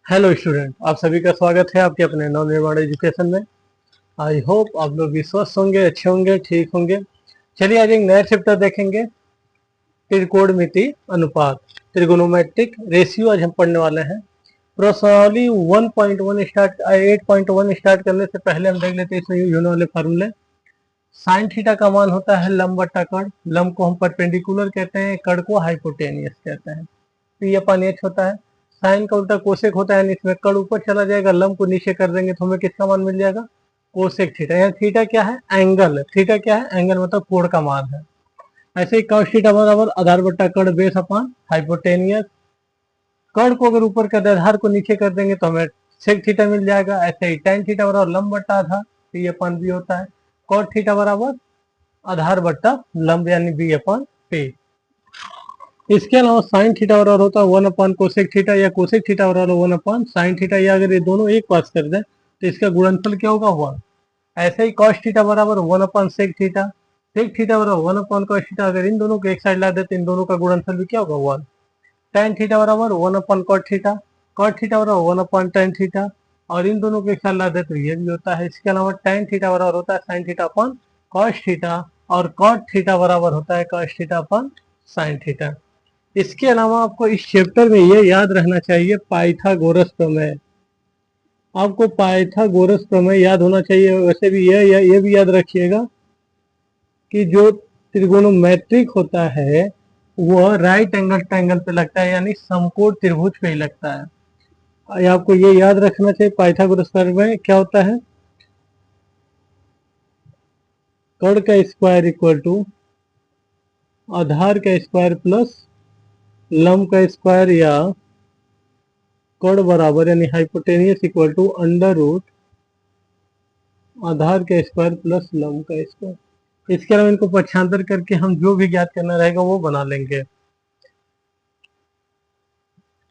Hello student, आप सभी का स्वागत है आपके अपने नव निर्माण एजुकेशन में। आई होप आप लोग भी स्वस्थ होंगे, अच्छे होंगे, ठीक होंगे। चलिए आज एक नया चैप्टर देखेंगे, त्रिकोणमिति अनुपात, ट्रिगोनोमेट्रिक रेशियो आज हम पढ़ने वाले हैं। प्रश्नावली 1.1 स्टार्ट 8.1 स्टार्ट करने से पहले हम देख लेते हैं इसमें यूज होने वाले फार्मूले। साइन थीटा का मान होता है लंब बट्टा कर्ण। लंब को हम परपेंडिकुलर कहते हैं, कर्ण को हाइपोटेनियस कहते हैं। पी अपन एच होता है। साइन का उल्टा कोसेक होता है, इसमें कर्ण ऊपर चला जाएगा, लंब को नीचे कर देंगे तो हमें किसका मान मिल जाएगा? Cosec theta. यहाँ थीटा क्या है? एंगल है। थीटा क्या है? एंगल मतलब कोण का मान है। ऐसे ही cos थीटा बराबर आधार बट्टा कर्ण बेस अपॉन हाइपोटेनियस। कर्ण को अगर ऊपर कर दे, आधार को नीचे कर देंगे तो हमें सेक थीटा मिल जाएगा। ऐसे ही tan थीटा बराबर लंब बट्टा आधार, पी अपन बी होता है। cot थीटा बराबर आधार बट्टा लंब यानी बी अपन पी। इसके अलावा साइन थीटा बराबर होता है 1 अपॉन कोसेक थीटा, या कोसेक थीटा बराबर 1 अपॉन साइन थीटा, या अगर ये दोनों एक पास कर दें तो इसका गुणनफल क्या होगा? 1। ऐसे ही कॉस थीटा बराबर 1 upon sec theta, sec theta बराबर 1 अपॉन कॉस थीटा, अगर इन दोनों को एक साइड ला दे तो इन दोनों का गुणनफल भी क्या होगा? 1। tan थीटा बराबर 1 upon cot theta, cot theta बराबर 1 अपॉन tan थीटा, और इन दोनों को एक साथ ला दे तो ये भी होता है। इसके अलावा tan थीटा बराबर होता है sine theta upon cos theta, और कॉट थीटा बराबर होता है cos theta upon sine theta. इसके अलावा आपको इस चैप्टर में ये याद रहना चाहिए, पाइथागोरस प्रमेय। आपको पाइथागोरस प्रमेय याद होना चाहिए। वैसे भी ये भी याद रखिएगा कि जो त्रिगोनोमेट्रिक होता है वह राइट एंगल ट्रायंगल पे लगता है, यानी समकोण त्रिभुज पे ही लगता है। आपको ये याद रखना चाहिए। पाइथागोरस प्रमेय क्या होता है? कर्ण का स्क्वायर इक्वल टू आधार का स्क्वायर प्लस लंब का स्क्वायर, या कर्ण बराबर यानी hypotenuse equal to under root आधार का स्क्वायर प्लस लंब का स्क्वायर। इसके अलावा इनको पक्षांतर करके हम जो भी ज्ञात करना रहेगा वो बना लेंगे।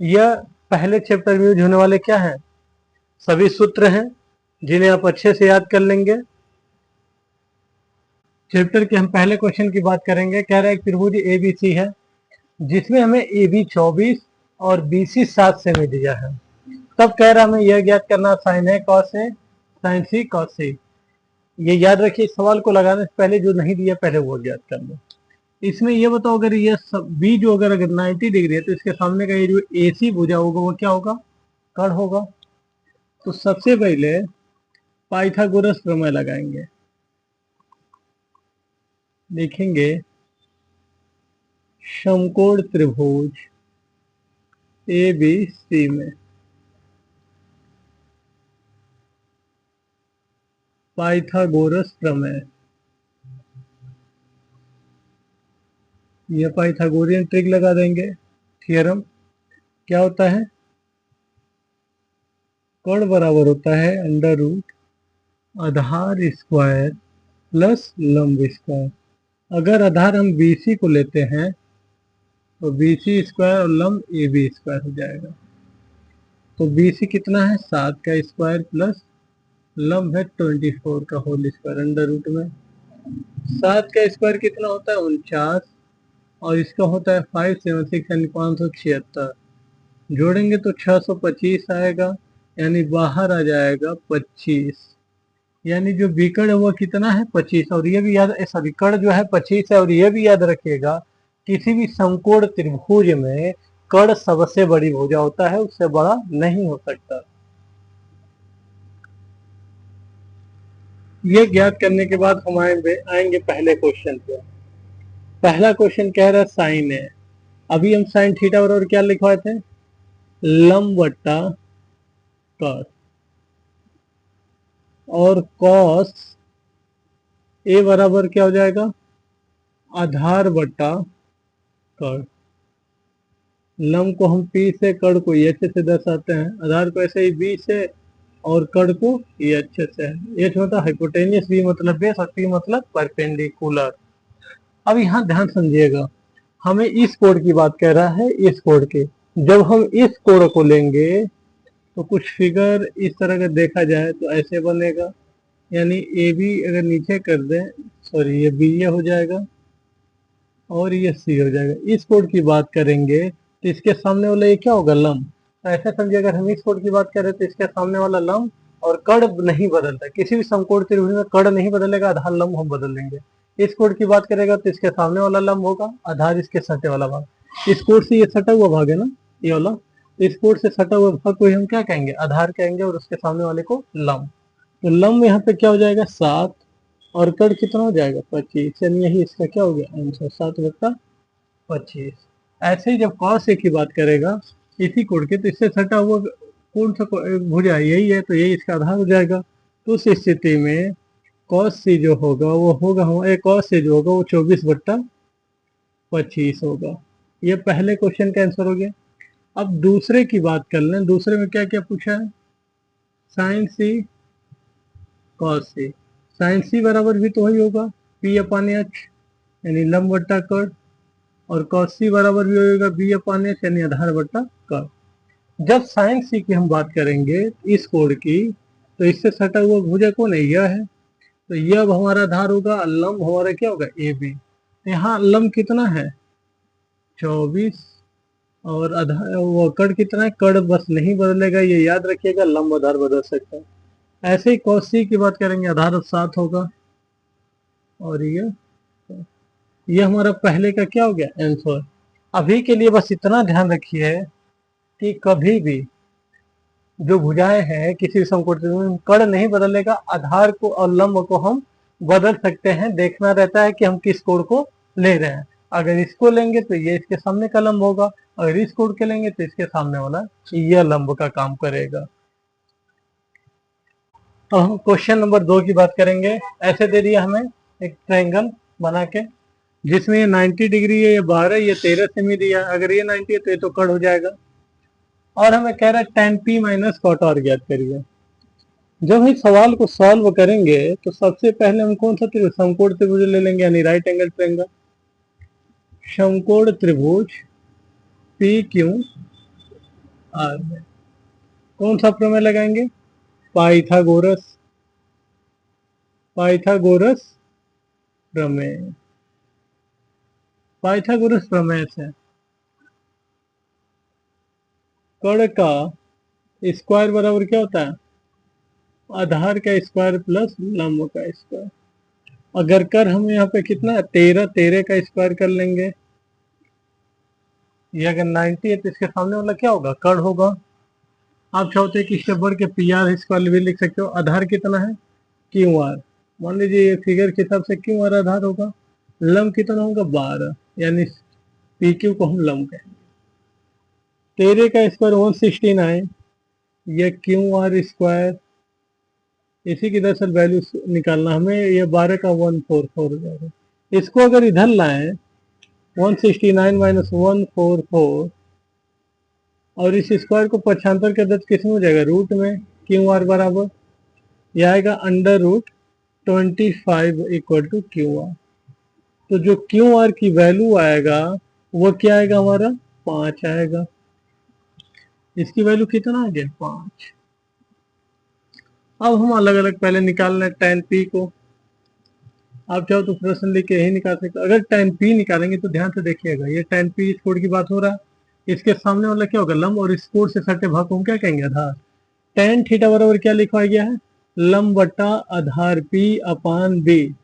यह पहले चैप्टर में यूज होने वाले क्या है? सभी सूत्र हैं जिन्हें आप अच्छे से याद कर लेंगे। चैप्टर के हम पहले क्वेश्चन की बात करेंगे। कह रहा है त्रिभुज एबीसी है जिसमें हमें AB 24 और BC 7 सेमी दिया है। तब कह रहा हमें यह ज्ञात करना sign A cos A sign C cos सी। ये याद रखिए, इस सवाल को लगाने से पहले जो नहीं दिया पहले वो ज्ञात कर लो। इसमें ये बताओ, अगर ये सब बी जो अगर 90 डिग्री है तो इसके सामने का ये जो AC भुजा होगा वो क्या होगा? कर्ण होगा। तो सबसे पहले पाइथागोरस प्रमेय लगाएंगे। देखेंगे समकोण त्रिभुज ABC में पाइथागोरस प्रमेय, यह पाइथागोरियन ट्रिक लगा देंगे। थियरम क्या होता है? कर्ण बराबर होता है अंडर रूट आधार स्क्वायर प्लस लंब स्क्वायर। अगर आधार हम BC को लेते हैं तो BC स्क्वायर और लंब AB स्क्वायर हो जाएगा। तो BC कितना है? 7 का स्क्वायर प्लस लंब है 24 का होल स्क्वायर अंडर रूट में। 7 का स्क्वायर कितना होता है? 49, और इसका होता है 576 यानी 576। जोड़ेंगे तो 625 आएगा, यानी बाहर आ जाएगा 25। यानी जो विकर्ण है वो कितना है? 25। और ये भी याद, सॉरी, कर्ण जो है 25 है। और ये भी याद रखिएगा, किसी भी समकोण त्रिभुज में कर्ण सबसे बड़ी भुजा होता है, उससे बड़ा नहीं हो सकता। ये ज्ञात करने के बाद हम आएंगे पहले क्वेश्चन पे। पहला क्वेश्चन कह रहा है साइन है। अभी हम साइन थीटा बराबर क्या लिखवाए थे? लंब बट्टा कॉस, और कॉस ए बराबर क्या हो जाएगा? आधार बट्टा कर्ण। लंब को हम P से, कर्ण को एच से दर्शाते हैं, आधार को ऐसे ही B से, और कर्ण को एच से है। एच मतलब हाइपोटेनियस, B मतलब बेस, और P मतलब परपेंडिकुलर। अब यहाँ ध्यान समझिएगा, हमें इस कोण की बात कह रहा है, इस कोण की। जब हम इस कोण को लेंगे तो कुछ फिगर इस तरह का देखा जाए तो ऐसे बनेगा, यानी AB अगर नीचे कर दें, सॉरी, ये BA हो जाएगा और ये C हो जाएगा। इस कोण की बात करेंगे तो इसके सामने वाला ये क्या होगा? लंब। तो ऐसा समझिए, अगर हम इस कोड की बात करें तो इसके सामने वाला लंब और कड़ नहीं बदलता, किसी भी समकोण त्रिभुज में कड़ नहीं बदलेगा, आधार लंब हम बदल लेंगे। इस कोड की बात करेगा तो इसके सामने वाला लंब होगा, आधार इसके सटे वाला भाग। इस कोड से ये सटा हुआ भाग है ना, ये वाला, इस कोड से सटा हुआ भाग को हम क्या कहेंगे, आधार कहेंगे, और उसके सामने वाले को लंब। तो लंब यहाँ पे क्या हो जाएगा, 7, और कड़ कितना हो जाएगा, 25, यानी यही इसका क्या हो गया आंसर, 7/25। ऐसे ही जब cos a की बात करेगा इसी कोड के, तो इससे सटा हुआ कौन सा भुजा यही है, तो यही इसका आधार हो जाएगा। तो उस स्थिति में cos c जो होगा वो होगा हमारे, cos a जो होगा वो 24/25 होगा। ये पहले क्वेश्चन का आंसर हो गया। अब दूसरे की बात कर लें, दूसरे में क्या क्या पूछा है, sin c cos c, sin c बराबर भी तो वही होगा P/H, यानी लंब बट्टा कड़, और cos c बराबर भी होगा B/H, यानी आधार बट्टा कड़। जब sin c की हम बात करेंगे इस कोड की, तो इससे सटा हुआ भुजा कौन है, यह है, तो यह अब हमारा आधार होगा, लंब हमारा क्या होगा, AB। यहाँ लंब कितना है 24, और आधार वो कड़ कितना है, कड़ बस नहीं बदलेगा, ये याद रखिएगा, लंब आधार बदल सकता है। ऐसे ही cos c की बात करेंगे, आधार अब 7 होगा, और ये हमारा पहले का क्या हो गया आंसर। अभी के लिए बस इतना ध्यान रखिए कि कभी भी जो भुजाएं हैं किसी समकोण त्रिभुज में, कड़ नहीं बदलेगा, आधार को और लंब को हम बदल सकते हैं। देखना रहता है कि हम किस कोण को ले रहे हैं। अगर इसको लेंगे तो ये इसके सामने का लंब होगा, अगर इस कोण के लेंगे तो इसके सामने वाला यह लंब का काम करेगा। तो हम क्वेश्चन नंबर 2 की बात करेंगे। ऐसे दे दिया हमें एक ट्रायंगल बना के, जिसमें ये 90 डिग्री है, ये 12, ये 13 सेमी दिया। अगर ये 90 है तो ये तो कड़ हो जाएगा, और हमें कह रहा है tan p minus cot r ज्ञात करिए। जब हम इस सवाल को सॉल्व करेंगे तो सबसे पहले हम कौन सा त्रिभुज, समकोण त्रिभुज ले लेंगे, यानी राइट एंगल ट्रायंगल। समकोण त्रिभुज पी क्यू आर में कौन सा प्रमेय लगाएंगे, पाइथागोरस, पाइथागोरस प्रमेय। पाइथागोरस प्रमेय से कड़ का स्क्वायर बराबर क्या होता है, आधार का स्क्वायर प्लस लंब का स्क्वायर। अगर कर हम यहाँ पे कितना 13, 13 का स्क्वायर कर लेंगे, ये अगर 90 है तो इसके सामने वाला क्या होगा, कड़ होगा। आप चाहते हैं कि इससे बढ़ के पी आर स्क्वायर भी लिख सकते हो। आधार कितना है, क्यू आर, मान लीजिए ये फिगर के हिसाब से क्यू आर आधार होगा। लंब कितना होगा 12, यानी पी क्यू को हम लंब कहेंगे। 13 का स्क्वायर 169, ये क्यू आर स्क्वायर, इसी की दरअसल वैल्यू निकालना हमें, ये 12 का 144 हो जाएगा। इसको अगर इधर लाएं 169 माइनस 144, और इस स्क्वायर को पक्षांतर के दत्त किस में हो जाएगा, रूट में। क्यू आर बराबर यह आएगा √25 इक्वल टू क्यू आर। तो जो क्यू आर की वैल्यू आएगा वो क्या आएगा, हमारा 5 आएगा। इसकी वैल्यू कितना आ गया, 5। अब हम अलग अलग पहले निकाल लें tan p को। आप चाहो तो प्रश्न लिख के यही निकाल सकते हो। अगर tan p निकालेंगे तो ध्यान से देखिएगा, ये tan p इस कोड की बात हो रहा है, इसके सामने वाला क्या होगा, लंब, और इस कोड से सटे भाग को हम क्या कहेंगे, आधार। tan थीटा बराबर क्या लिखवाया गया है, लंब बटा आधार P/B।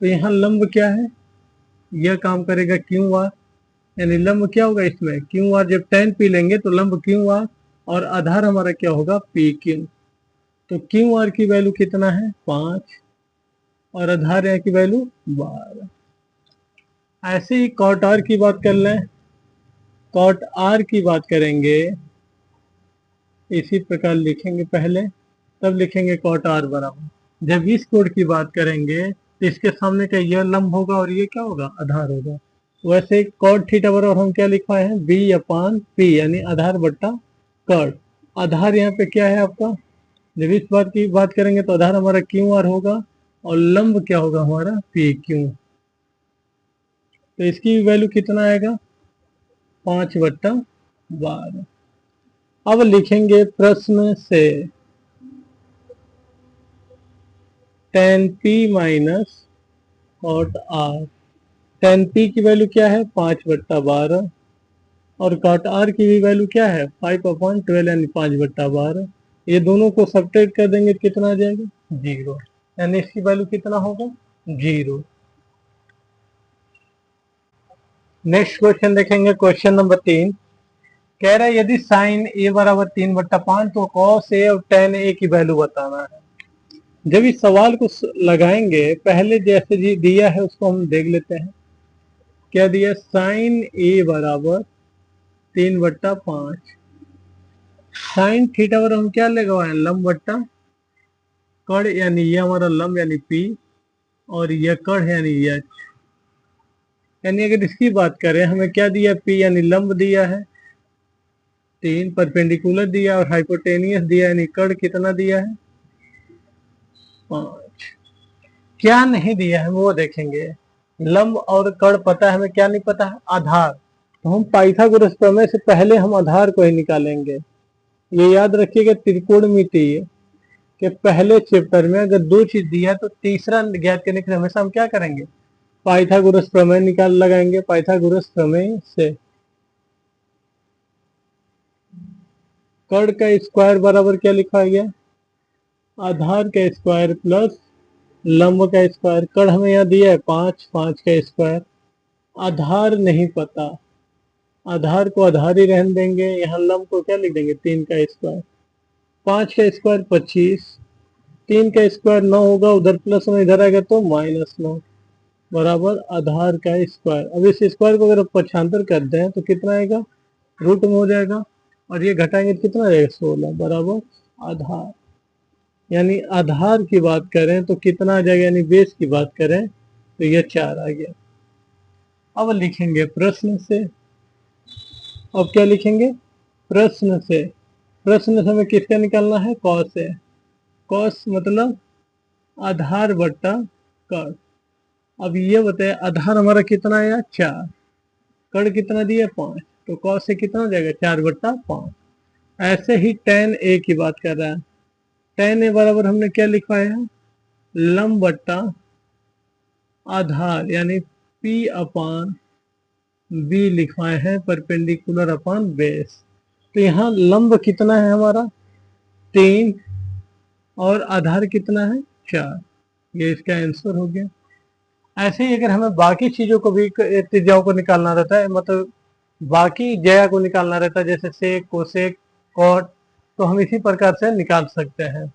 तो यहाँ लंब क्या है, यह काम करेगा क्यू आर, यानी लंब क्या होगा इसमें, क्यू आर। जब tan p लेंगे तो लंब क्यू आर, और आधार हमारा क्या होगा, पी क्यू। तो क्यू आर की वैल्यू कितना है, 5, और आधार यहाँ की वैल्यू 12। ऐसे ही कॉट आर की बात कर लें, कॉट आर की बात करेंगे इसी प्रकार लिखेंगे पहले, तब लिखेंगे कॉट आर बराबर। जब इस कोड की बात करेंगे तो इसके सामने का यह लंब होगा और ये क्या होगा, आधार होगा। वैसे कॉट थीटा बराबर हम क्या लिखवाए हैं, B/P, यानी आधार बट्टा कॉट। आधार यहाँ पे क्या है आपका, जब इस बात की बात करेंगे तो आधार हमारा क्यू आर होगा, और लंब क्या होगा हमारा, पी क्यू। तो इसकी वैल्यू कितना आएगा, 5/12। अब लिखेंगे प्रश्न से tan p minus cot r। tan p की वैल्यू क्या है, 5/12, और कॉट आर की भी वैल्यू क्या है 5/12 यानी 5/12। ये दोनों को सब्ट्रैक्ट कर देंगे तो कितना आ जाएगा 0, यानी इसकी वैल्यू कितना होगा 0। नेक्स्ट क्वेश्चन देखेंगे, क्वेश्चन नंबर 3 कह रहा है यदि साइन ए बराबर 3/5 तो कॉस ए और टेन ए की वैल्यू बताना है। जब इस सवाल को लगाएंगे पहले जैसे जी दिया है उसको हम देख लेते हैं। क्या दिया, साइन ए बराबर 3/5, साइन थीटा पर हम क्या लगवाए लंब बट्टा कड़, यानी ये हमारा लंब यानी पी और यह कड़ यानी एच। यानी अगर इसकी बात करें हमें क्या दिया, पी यानी लंब दिया है 3, परपेंडिकुलर दिया और हाइपोटेनियस दिया यानी कड़ कितना दिया है 5। क्या नहीं दिया है वो देखेंगे। लंब और कड़ पता है, हमें क्या नहीं पता है आधार। तो हम पाइथागोरस प्रमेय से पहले हम आधार को ही निकालेंगे। ये याद रखिएगा त्रिकोणमिति के पहले चैप्टर में अगर दो चीज दिया तो तीसरा ज्ञात करने के लिए हमेशा हम क्या करेंगे पाइथागोरस प्रमेय निकाल लगाएंगे। पाइथागोरस प्रमेय से कड़ का स्क्वायर बराबर क्या लिखा गया, आधार का स्क्वायर प्लस लंब का स्क्वायर। कड़ हमें यहाँ दिया है 5, 5 का स्क्वायर। आधार नहीं पता, आधार को आधार ही रहने देंगे, यहाँ लंब को क्या लिख देंगे 3 का स्क्वायर। 5 का स्क्वायर 25, 3 का स्क्वायर 9 होगा, उधर प्लस में इधर आएगा तो -9 बराबर आधार का स्क्वायर। अब इस स्क्वायर को अगर पक्षांतर कर दें तो कितना आएगा रूट में हो जाएगा और ये घटाएंगे तो कितना आएगा 16 बराबर आधार। यानी आधार की बात करें तो कितना आ जाएगा, यानी बेस की बात करें तो ये 4 आ गया। अब लिखेंगे प्रश्न से। अब क्या लिखेंगे प्रश्न से। प्रश्न से हमें किसका निकालना है कॉस है। कॉस मतलब आधार बट्टा कड़। अब ये बताए आधार हमारा कितना आया 4, कड़ कितना दिया 5, तो कॉस से कितना हो जाएगा 4/5। ऐसे ही tan ए की बात कर रहा है। tan ए बराबर हमने क्या लिखवाया है लंब बट्टा आधार यानी P/B लिखवाए हैं परपेंडिकुलर अपॉन बेस। तो यहाँ लंब कितना है हमारा 3 और आधार कितना है 4, ये इसका आंसर हो गया। ऐसे ही अगर हमें बाकी चीजों को भी त्रिज्याओं को निकालना रहता है, मतलब बाकी जया को निकालना रहता है जैसे सेक कोसेक कॉट, तो हम इसी प्रकार से निकाल सकते हैं।